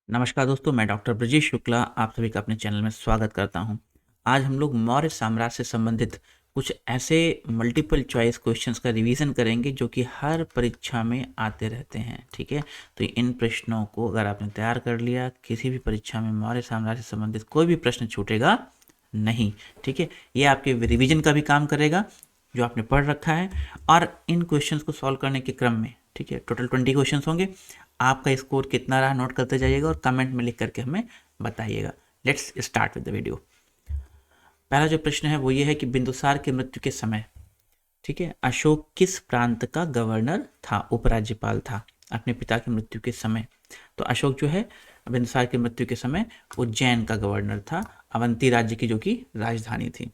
नमस्कार दोस्तों, मैं डॉक्टर ब्रजेश शुक्ला आप सभी का अपने चैनल में स्वागत करता हूं। आज हम लोग मौर्य साम्राज्य से संबंधित कुछ ऐसे मल्टीपल चॉइस क्वेश्चंस का रिवीजन करेंगे जो कि हर परीक्षा में आते रहते हैं। ठीक है, तो इन प्रश्नों को अगर आपने तैयार कर लिया, किसी भी परीक्षा में मौर्य साम्राज्य से संबंधित कोई भी प्रश्न छूटेगा नहीं। ठीक है, ये आपके रिवीजन का भी काम करेगा जो आपने पढ़ रखा है। और इन क्वेश्चंस को सॉल्व करने के क्रम में, ठीक है, टोटल 20 क्वेश्चंस होंगे। आपका स्कोर कितना रहा नोट करते जाइएगा और कमेंट में लिख करके हमें बताइएगा। Let's start with the video. पहला जो प्रश्न है वो ये है कि बिंदुसार की मृत्यु के समय, ठीक है, अशोक किस प्रांत का गवर्नर था, उपराज्यपाल था अपने पिता की मृत्यु के समय। तो अशोक जो है बिंदुसार की मृत्यु के समय उज्जैन का गवर्नर था, अवंती राज्य की जो कि राजधानी थी।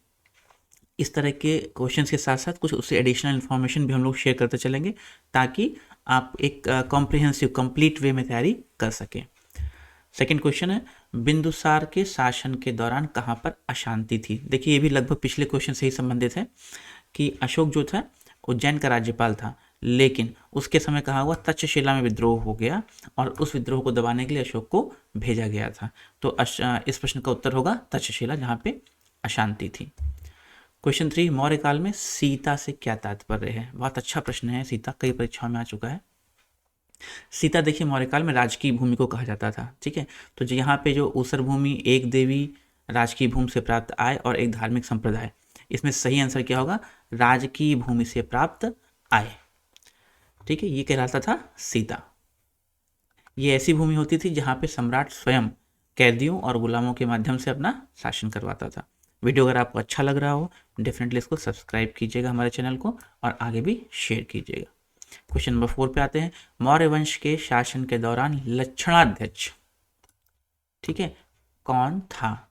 इस तरह के क्वेश्चंस के साथ साथ कुछ उससे एडिशनल इन्फॉर्मेशन भी हम लोग शेयर करते चलेंगे ताकि आप एक कॉम्प्रिहेंसिव कंप्लीट वे में तैयारी कर सकें। सेकंड क्वेश्चन है, बिंदुसार के शासन के दौरान कहाँ पर अशांति थी। देखिए ये भी लगभग पिछले क्वेश्चन से ही संबंधित है कि अशोक जो था उज्जैन का राज्यपाल था, लेकिन उसके समय कहा हुआ तक्षशिला में विद्रोह हो गया और उस विद्रोह को दबाने के लिए अशोक को भेजा गया था। तो इस प्रश्न का उत्तर होगा तक्षशिला, जहाँ पे अशांति थी। क्वेश्चन 3, मौर्य काल में सीता से क्या तात्पर्य है। बहुत अच्छा प्रश्न है, सीता कई परीक्षाओं में आ चुका है। सीता देखिए मौर्य काल में राजकीय भूमि को कहा जाता था। ठीक है, तो जो यहाँ पे जो ऊसर भूमि, एक देवी, राजकीय भूमि से प्राप्त आय और एक धार्मिक संप्रदाय, इसमें सही आंसर क्या होगा, राजकीय भूमि से प्राप्त आय। ठीक है, ये कहलाता था सीता। ये ऐसी भूमि होती थी जहाँ पे सम्राट स्वयं कैदियों और गुलामों के माध्यम से अपना शासन करवाता था। वीडियो अगर आपको अच्छा लग रहा हो डेफिनेटली इसको सब्सक्राइब कीजिएगा हमारे चैनल को और आगे भी शेयर कीजिएगा। क्वेश्चन नंबर 4 पे आते हैं, मौर्य वंश के शासन के दौरान लक्षणाध्यक्ष, ठीक है, कौन था।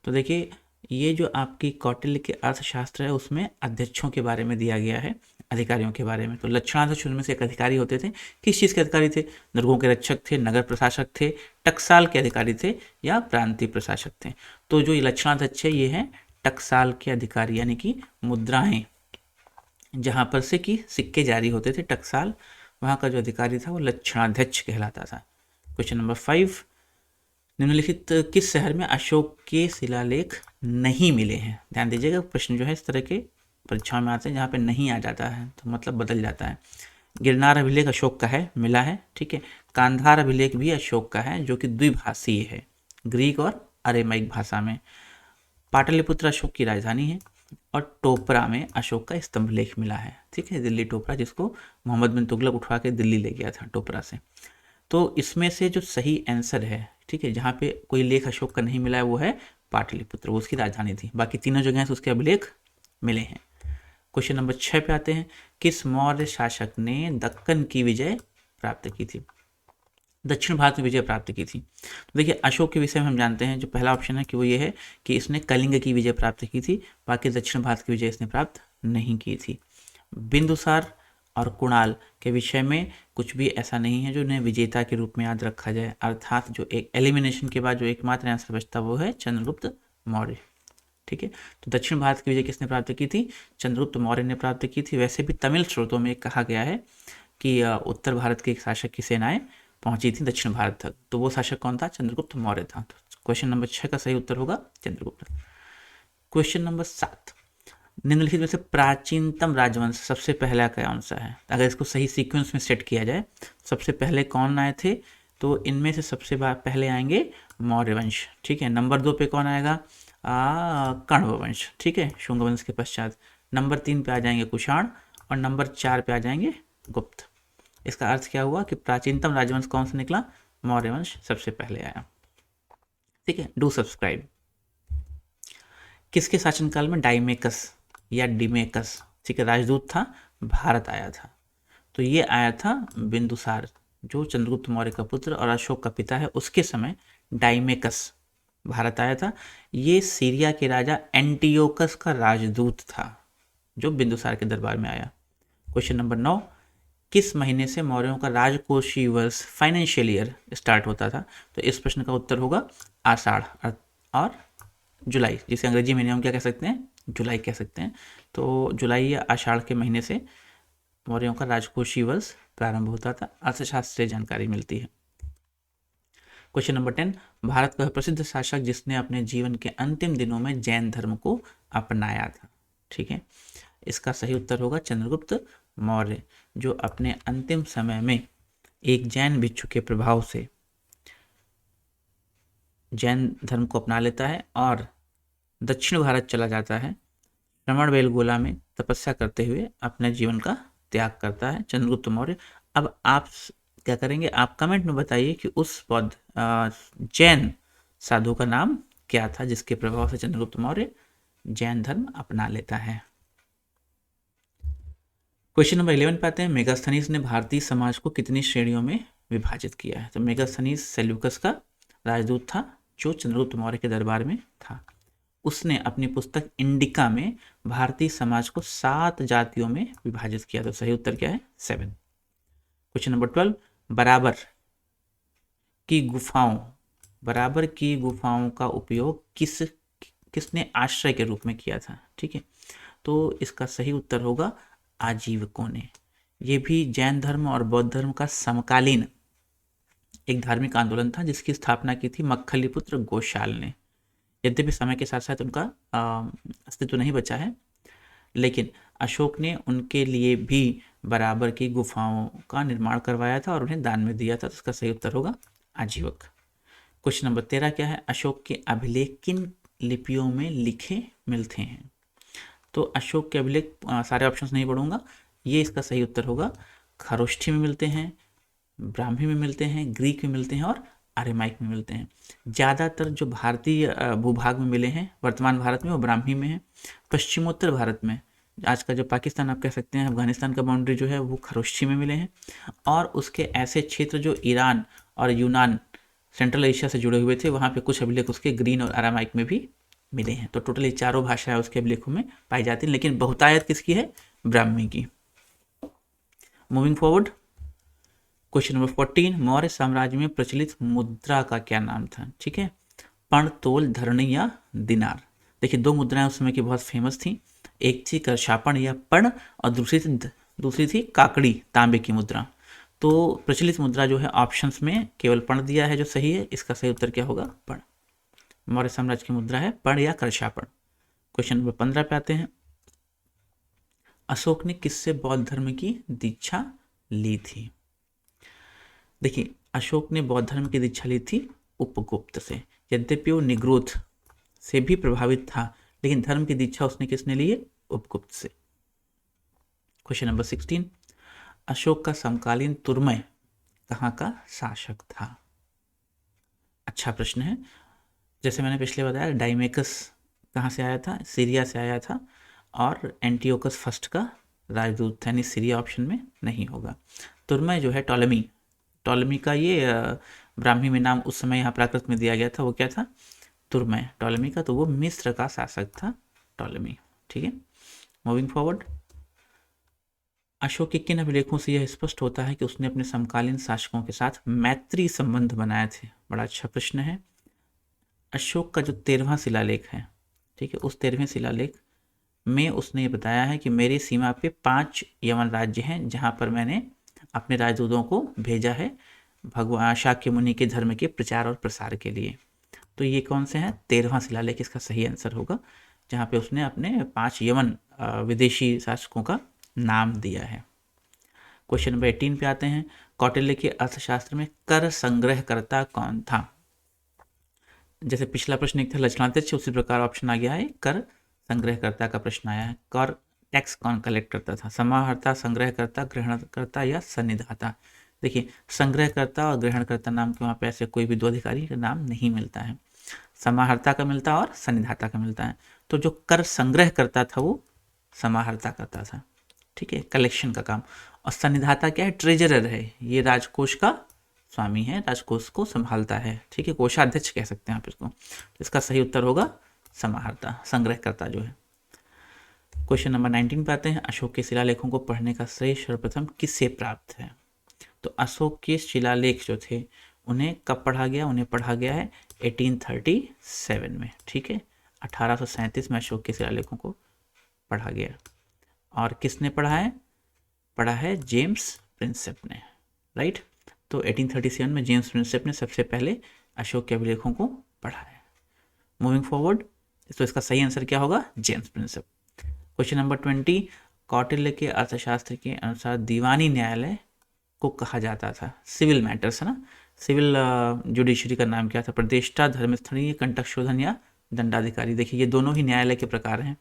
तो देखिए ये जो आपकी कौटिल्य के अर्थशास्त्र है उसमें अध्यक्षों के बारे में दिया गया है, अधिकारियों के बारे में। तो लक्षणाध्यक्ष उनमें से एक अधिकारी होते थे। किस चीज़ के अधिकारी थे, दुर्गों के रक्षक थे, नगर प्रशासक थे, टकसाल के अधिकारी थे या प्रांतीय प्रशासक थे। तो जो ये लक्षणाध्यक्ष है ये है टकसाल के अधिकारी, यानी कि मुद्राएं जहाँ पर से कि सिक्के जारी होते थे, टकसाल, वहाँ का जो अधिकारी था वो लक्षणाध्यक्ष कहलाता था। क्वेश्चन नंबर 5, निम्नलिखित किस शहर में अशोक के शिलालेख नहीं मिले हैं। ध्यान दीजिएगा, प्रश्न जो है इस तरह के परीक्षाओं में आते हैं जहाँ पे नहीं आ जाता है तो मतलब बदल जाता है। गिरनार अभिलेख अशोक का है, मिला है। ठीक है, कांधार अभिलेख भी अशोक का है जो कि द्विभाषीय है, ग्रीक और अरेमाइक भाषा में। पाटलिपुत्र अशोक की राजधानी है और टोपरा में अशोक का स्तंभ लेख मिला है। ठीक है, दिल्ली टोपरा, जिसको मोहम्मद बिन तुगलक उठवा के दिल्ली ले गया था टोपरा से। तो इसमें से जो सही आंसर है, ठीक है, जहाँ पे कोई लेख अशोक का नहीं मिला है वो है पाटलिपुत्र, वो उसकी राजधानी थी। बाकी तीनों जगह से उसके अभिलेख मिले हैं। क्वेश्चन नंबर 6 पे आते हैं, किस मौर्य शासक ने दक्कन की विजय प्राप्त की थी, दक्षिण भारत में विजय प्राप्त की थी। तो देखिए अशोक के विषय में हम जानते हैं, जो पहला ऑप्शन है कि वो ये है कि इसने कलिंग की विजय प्राप्त की थी, बाकी दक्षिण भारत की विजय इसने प्राप्त नहीं की थी। बिंदुसार और कुणाल के विषय में कुछ भी ऐसा नहीं है जो उन्हें विजेता के रूप में याद रखा जाए, अर्थात जो एक एलिमिनेशन के बाद जो एकमात्र आंसर बचता वो है चंद्रगुप्त मौर्य। ठीक है, तो दक्षिण भारत की विजय किसने प्राप्त की थी, चंद्रगुप्त मौर्य ने प्राप्त की थी। वैसे भी तमिल स्रोतों में कहा गया है कि उत्तर भारत के एक शासक की सेनाएं पहुंची थी दक्षिण भारत तक, तो वो शासक कौन था, चंद्रगुप्त मौर्य था। तो क्वेश्चन नंबर 6 का सही उत्तर होगा चंद्रगुप्त। क्वेश्चन नंबर 7, निम्नलिखित में से प्राचीनतम राजवंश सबसे पहला कौन सा है। अगर इसको सही सीक्वेंस में सेट किया जाए, सबसे पहले कौन आए थे, तो इनमें से सबसे पहले आएंगे मौर्य वंश। ठीक है, नंबर 2 पे कौन आएगा, कण्व वंश। ठीक है, शुंग वंश के पश्चात। नंबर 3 पे आ जाएंगे कुषाण और नंबर 4 पे आ जाएंगे गुप्त। इसका अर्थ क्या हुआ कि प्राचीनतम राजवंश कौन सा निकला, मौर्य वंश सबसे पहले आया। ठीक है, डू सब्सक्राइब। किसके शासनकाल में डाइमेकस या डिमेकस, ठीक है, राजदूत था, भारत आया था। तो ये आया था बिंदुसार, जो चंद्रगुप्त मौर्य का पुत्र और अशोक का पिता है, उसके समय डाइमेकस भारत आया था। ये सीरिया के राजा एंटियोकस का राजदूत था जो बिंदुसार के दरबार में आया। क्वेश्चन नंबर 9, किस महीने से मौर्यों का राजकोषीय वर्ष, फाइनेंशियल ईयर स्टार्ट होता था। तो इस प्रश्न का उत्तर होगा आषाढ़ और जुलाई, जिसे अंग्रेजी महीने हम क्या कह सकते हैं, जुलाई कह सकते हैं। तो जुलाई या आषाढ़ के महीने से मौर्यों का राजकोषीय वर्ष प्रारंभ होता था, अर्थशास्त्र से जानकारी मिलती है। क्वेश्चन नंबर 10, भारत का प्रसिद्ध शासक जिसने अपने जीवन के अंतिम दिनों में जैन धर्म को अपनाया था। ठीक है, इसका सही उत्तर होगा चंद्रगुप्त मौर्य, जो अपने अंतिम समय में एक जैन भिक्षु के प्रभाव से जैन धर्म को अपना लेता है और दक्षिण भारत चला जाता है, श्रवणबेलगोला में तपस्या करते हुए अपने जीवन का त्याग करता है चंद्रगुप्त मौर्य। अब आप क्या करेंगे, आप कमेंट में बताइए कि उस बौद्ध जैन साधु का नाम क्या था जिसके प्रभाव से चंद्रगुप्त मौर्य जैन धर्म अपना लेता है। क्वेश्चन नंबर 11 पे आते हैं, मेगास्थनीज ने भारतीय समाज को कितनी श्रेणियों में विभाजित किया है। तो मेगास्थनीज सेल्यूकस का राजदूत था जो चंद्रगुप्त मौर्य के दरबार में था। उसने अपनी पुस्तक इंडिका में भारतीय समाज को 7 जातियों में विभाजित किया। तो सही उत्तर क्या है 7। क्वेश्चन नंबर 12, बराबर की गुफाओं का उपयोग किसने आश्रय के रूप में किया था। ठीक है, तो इसका सही उत्तर होगा आजीवकों ने। ये भी जैन धर्म और बौद्ध धर्म का समकालीन एक धार्मिक आंदोलन था जिसकी स्थापना की थी मक्खलीपुत्र गोशाल ने। यद्यपि समय के साथ साथ उनका अस्तित्व नहीं बचा है, लेकिन अशोक ने उनके लिए भी बराबर की गुफाओं का निर्माण करवाया था और उन्हें दान में दिया था। तो इसका सही उत्तर होगा आजीवक। क्वेश्चन नंबर 13 क्या है, अशोक के अभिलेख किन लिपियों में लिखे मिलते हैं। तो अशोक के अभिलेख सारे ऑप्शंस नहीं पढ़ूंगा, ये इसका सही उत्तर होगा खरोष्ठी में मिलते हैं, ब्राह्मी में मिलते हैं, ग्रीक में मिलते हैं और आर्यमाइक में मिलते हैं। ज़्यादातर जो भारतीय भूभाग में मिले हैं वर्तमान भारत में वो ब्राह्मी में है। पश्चिमोत्तर भारत में आज का जो पाकिस्तान आप कह सकते हैं, अफगानिस्तान का बाउंड्री जो है वो खरोष्ठी में मिले हैं। और उसके ऐसे क्षेत्र जो ईरान और यूनान सेंट्रल एशिया से जुड़े हुए थे वहाँ पे कुछ अभिलेख उसके ग्रीन और आरामाइक में भी मिले हैं। तो टोटली 4 भाषाएं उसके अभिलेखों में पाई जाती हैं, लेकिन बहुतायत किसकी है, ब्राह्मी की। Moving forward, question number 14, Maurya साम्राज्य में प्रचलित मुद्रा का क्या नाम था। ठीक है, पण, तोल, धरणी या दिनार। देखिए 2 मुद्राएं उस समय की बहुत फेमस थी, एक थी करशापण या पण और दूसरी थी काकड़ी, तांबे की मुद्रा। तो प्रचलित मुद्रा जो है ऑप्शंस में केवल पण दिया है जो सही है, इसका सही उत्तर क्या होगा पण। मौर्य साम्राज्य की मुद्रा है पण या करशापण। क्वेश्चन नंबर 15 पे आते हैं, अशोक ने किससे बौद्ध धर्म की दीक्षा ली थी। देखिए अशोक ने बौद्ध धर्म की दीक्षा ली थी उपगुप्त से। यद्यपि वो निग्रोध से भी प्रभावित था, लेकिन धर्म की दीक्षा उसने किसने ली है, उपगुप्त से। क्वेश्चन नंबर 16, अशोक का समकालीन तुर्मय कहाँ का शासक था। अच्छा प्रश्न है। जैसे मैंने पिछले बताया, डाइमेकस कहाँ से आया था, सीरिया से आया था, और एंटियोकस फर्स्ट का राजदूत था, यानी सीरिया ऑप्शन में नहीं होगा। तुर्मय जो है टॉलेमी का ये ब्राह्मी में नाम उस समय यहाँ प्राकृत में दिया गया था, वो क्या था, तुर्मय, टॉलेमी का। तो वो मिस्र का शासक था टॉलेमी। ठीक है, मूविंग फॉरवर्ड, अशोक के किन अभिलेखों से यह स्पष्ट होता है कि उसने अपने समकालीन शासकों के साथ मैत्री संबंध बनाए थे। बड़ा अच्छा प्रश्न है। अशोक का जो 13वां शिलालेख है, ठीक है, उस 13वें शिलालेख में उसने ये बताया है कि मेरी सीमा पे 5 यवन राज्य हैं जहाँ पर मैंने अपने राजदूतों को भेजा है भगवान शाक्य मुनि के धर्म के प्रचार और प्रसार के लिए। तो ये कौन से हैं, 13वां शिलालेख इसका सही आंसर होगा, जहाँ पे उसने अपने 5 यवन विदेशी शासकों का नाम दिया है। क्वेश्चन नंबर 18 पे आते हैं, कौटिल्य के अर्थशास्त्र में कर संग्रहकर्ता कौन था। जैसे पिछला प्रश्न एक था लक्षणाध्यक्ष, उसी प्रकार ऑप्शन आ गया है कर संग्रहकर्ता का प्रश्न आया है। कर टैक्स कौन कलेक्ट करता था, समाहर्ता, संग्रहकर्ता, ग्रहणकर्ता या सन्निधाता। देखिए संग्रहकर्ता और ग्रहणकर्ता नाम के वहाँ पे ऐसे कोई भी 2 अधिकारी का नाम नहीं मिलता है, समाहर्ता का मिलता है और सन्निधाता का मिलता है। तो जो कर संग्रह करता था वो समाहर्ता करता था, ठीक है, कलेक्शन का काम। और सन्निधाता क्या है, ट्रेजरर है, ये राजकोष का स्वामी है, राजकोष को संभालता है, ठीक है, कोषाध्यक्ष कह सकते हैं आप इसको। तो इसका सही उत्तर होगा समाहर्ता, संग्रहकर्ता जो है। क्वेश्चन नंबर 19 पे आते हैं, अशोक के शिलालेखों को पढ़ने का श्रेय सर्वप्रथम किससे प्राप्त है। तो अशोक के शिलालेख जो थे उन्हें कब पढ़ा गया, उन्हें पढ़ा गया है 1837 में, ठीक है, 1837 में अशोक के शिलालेखों को पढ़ा गया। और किसने पढ़ा है जेम्स प्रिंसेप ने, राइट। तो 1837 में जेम्स प्रिंसेप ने सबसे पहले अशोक के अभिलेखों को पढ़ाया। मूविंग फॉरवर्ड, तो इसका सही आंसर क्या होगा? James Prinsep. Question number 20, Kautilya के अर्थशास्त्र के अनुसार दीवानी न्यायालय को कहा जाता था? सिविल मैटर्स है ना, सिविल जुडिशरी का नाम क्या था? प्रतिष्ठा, धर्मस्थलीय, कंटक शोधन या दंडाधिकारी। देखिए ये दोनों ही न्यायालय के प्रकार हैं।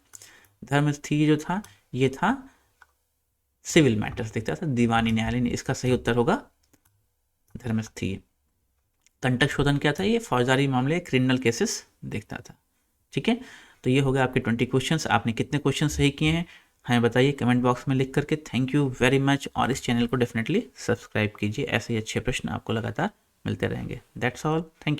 धर्मस्थलीय जो था ये था सिविल मैटर्स देखता था, दीवानी न्यायालय नहीं। इसका सही उत्तर होगा धर्मस्थलीय। कंटक शोधन क्या था? ये फौजदारी मामले, क्रिमिनल केसेस देखता था। ठीक है, तो ये हो गया आपके 20 क्वेश्चंस। आपने कितने क्वेश्चन सही किए हैं हमें बताइए कमेंट बॉक्स में लिख करके। थैंक यू वेरी मच, और इस चैनल को डेफिनेटली सब्सक्राइब कीजिए, ऐसे ही अच्छे प्रश्न आपको लगातार मिलते रहेंगे। That's all, thank you.